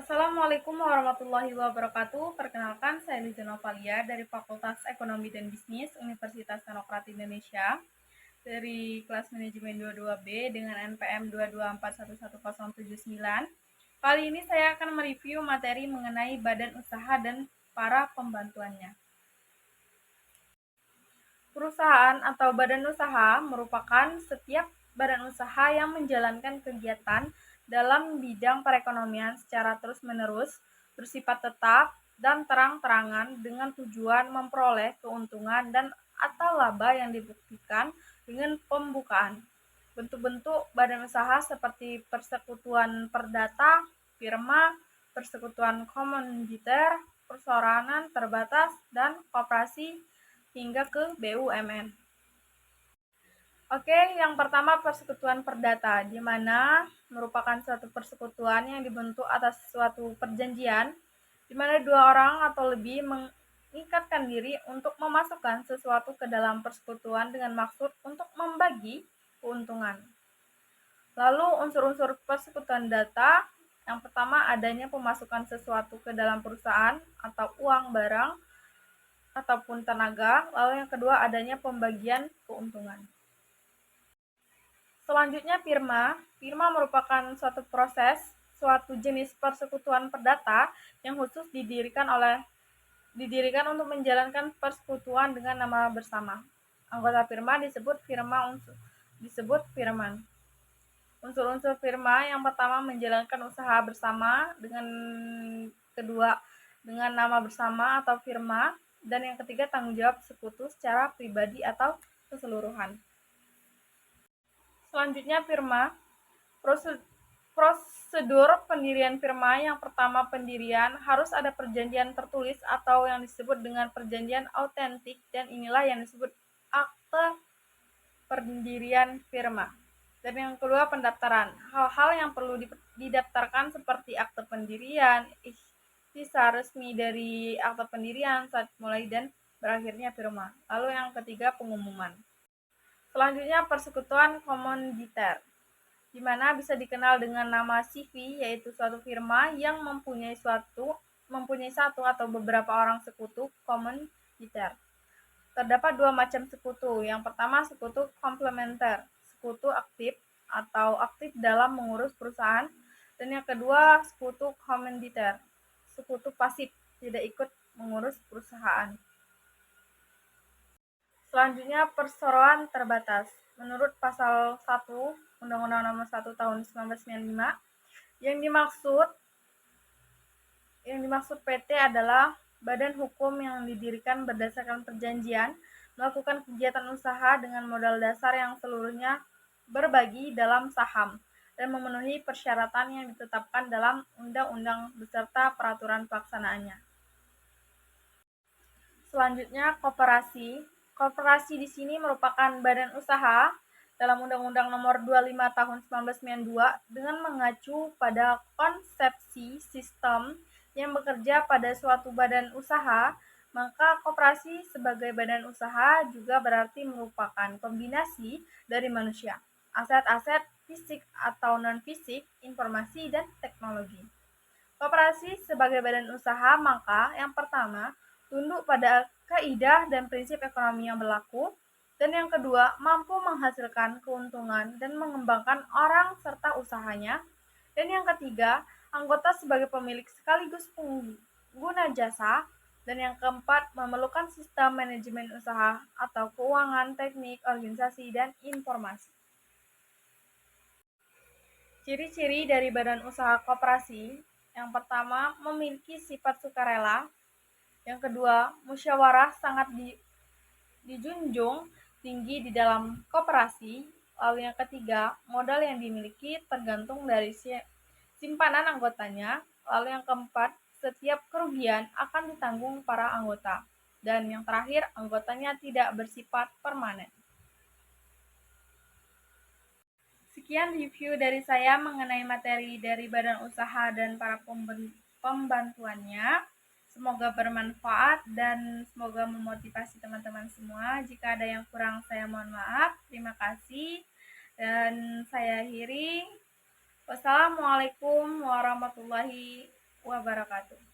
Assalamualaikum warahmatullahi wabarakatuh. Perkenalkan, saya Liza Novalia dari Fakultas Ekonomi dan Bisnis Universitas Teknokrat Indonesia dari kelas manajemen 22B dengan NPM 224111079. Kali ini saya akan mereview materi mengenai badan usaha dan para pembantuannya. Perusahaan atau badan usaha merupakan setiap badan usaha yang menjalankan kegiatan dalam bidang perekonomian secara terus-menerus, bersifat tetap, dan terang-terangan dengan tujuan memperoleh keuntungan dan atau laba yang dibuktikan dengan pembukaan. Bentuk-bentuk badan usaha seperti persekutuan perdata, firma, persekutuan komanditer, perseorangan terbatas, dan koperasi hingga ke BUMN. Oke, yang pertama persekutuan perdata, di mana merupakan suatu persekutuan yang dibentuk atas suatu perjanjian, di mana dua orang atau lebih mengikatkan diri untuk memasukkan sesuatu ke dalam persekutuan dengan maksud untuk membagi keuntungan. Lalu unsur-unsur persekutuan data, yang pertama adanya pemasukan sesuatu ke dalam perusahaan atau uang barang ataupun tenaga, lalu yang kedua adanya pembagian keuntungan. Selanjutnya firma. Firma merupakan suatu proses, suatu jenis persekutuan perdata yang khusus didirikan untuk menjalankan persekutuan dengan nama bersama. Anggota firma disebut firman. Unsur-unsur firma yang pertama menjalankan usaha bersama, dengan nama bersama atau firma, dan yang ketiga tanggung jawab sekutu secara pribadi atau keseluruhan. Selanjutnya firma. Prosedur pendirian firma yang pertama pendirian harus ada perjanjian tertulis atau yang disebut dengan perjanjian autentik, dan inilah yang disebut akte pendirian firma. Dan yang kedua pendaftaran. Hal-hal yang perlu didaftarkan seperti akte pendirian, ikhtisar resmi dari akte pendirian saat mulai dan berakhirnya firma. Lalu yang ketiga pengumuman. Selanjutnya persekutuan komanditer, di mana bisa dikenal dengan nama CV, yaitu suatu firma yang mempunyai satu atau beberapa orang sekutu komanditer. Terdapat dua macam sekutu. Yang pertama sekutu komplementer, sekutu aktif atau aktif dalam mengurus perusahaan, dan yang kedua sekutu komanditer, sekutu pasif, tidak ikut mengurus perusahaan. Selanjutnya perseroan terbatas. Menurut pasal 1 Undang-Undang Nomor 1 Tahun 1995, yang dimaksud PT adalah badan hukum yang didirikan berdasarkan perjanjian melakukan kegiatan usaha dengan modal dasar yang seluruhnya berbagi dalam saham dan memenuhi persyaratan yang ditetapkan dalam undang-undang beserta peraturan pelaksanaannya. Selanjutnya koperasi. Koperasi di sini merupakan badan usaha dalam Undang-Undang Nomor 25 Tahun 1992 dengan mengacu pada konsepsi sistem yang bekerja pada suatu badan usaha, maka koperasi sebagai badan usaha juga berarti merupakan kombinasi dari manusia, aset-aset fisik atau non-fisik, informasi, dan teknologi. Koperasi sebagai badan usaha maka yang pertama tunduk pada kaidah dan prinsip ekonomi yang berlaku, dan yang kedua mampu menghasilkan keuntungan dan mengembangkan orang serta usahanya, dan yang ketiga anggota sebagai pemilik sekaligus pengguna jasa, dan yang keempat memerlukan sistem manajemen usaha atau keuangan, teknik, organisasi, dan informasi. Ciri-ciri dari badan usaha koperasi. Yang pertama, memiliki sifat sukarela. Yang kedua, musyawarah sangat dijunjung tinggi di dalam koperasi. Lalu yang ketiga, modal yang dimiliki tergantung dari simpanan anggotanya. Lalu yang keempat, setiap kerugian akan ditanggung para anggota. Dan yang terakhir, anggotanya tidak bersifat permanen. Sekian review dari saya mengenai materi dari badan usaha dan para pembantuannya. Semoga bermanfaat dan semoga memotivasi teman-teman semua. Jika ada yang kurang saya mohon maaf. Terima kasih dan saya akhiri. Wassalamualaikum warahmatullahi wabarakatuh.